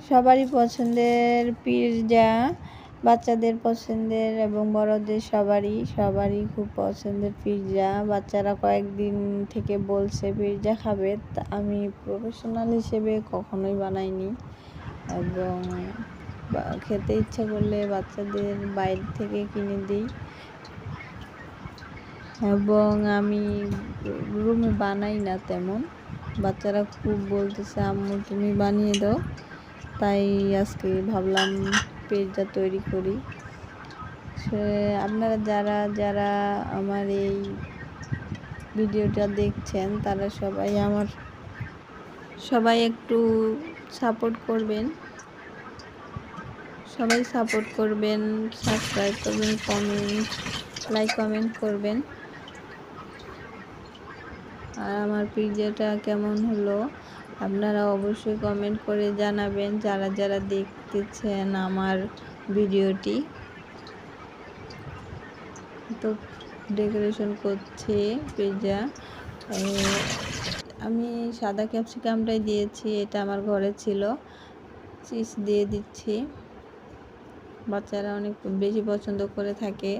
সবারই পছন্দের পিৎজা, বাচ্চাদের পছন্দের এবং বড়দের সবারই খুব পছন্দের পিৎজা। বাচ্চারা কয়েকদিন থেকে বলছে পিৎজা খাবে, আমি প্রফেশনাল হিসেবে কখনোই বানাইনি এবং খেতে ইচ্ছা করলে বাচ্চাদের বাইরে থেকে কিনে দিই এবং আমি রুমে বানাই না তেমন। বাচ্চারা খুব বলতেছে আম্মু তুমি বানিয়ে দাও, তাই আজকে ভাবলাম পিৎজা তৈরি করি। আপনারা যারা যারা আমার এই ভিডিওটা দেখছেন তারা সবাই একটু সাপোর্ট করবেন, সাবস্ক্রাইব করবেন, কমেন্ট করবেন। আর আমার পিৎজাটা কেমন হলো আপনারা অবশ্যই কমেন্ট করে জানাবেন, যারা যারা দেখতেছেন আমার ভিডিওটি। তো ডেকোরেশন করছি পিৎজা। আমি সাদা ক্যাপসিকামটাই দিয়েছি, এটা আমার ঘরে ছিল। চিজ দিয়ে দিচ্ছি, বাচ্চারা অনেক বেশি পছন্দ করে থাকে।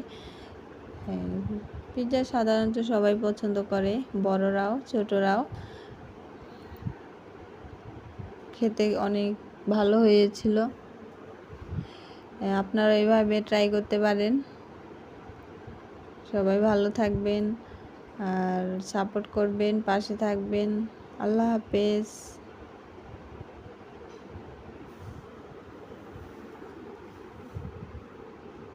পিৎজা সাধারণত সবাই পছন্দ করে, বড়রাও ছোটরাও। খেতে অনেক ভালো হয়েছিল, আপনারা এইভাবে ট্রাই করতে পারেন। সবাই ভালো থাকবেন আর সাপোর্ট করবেন, পাশে থাকবেন। আল্লাহ হাফেজ।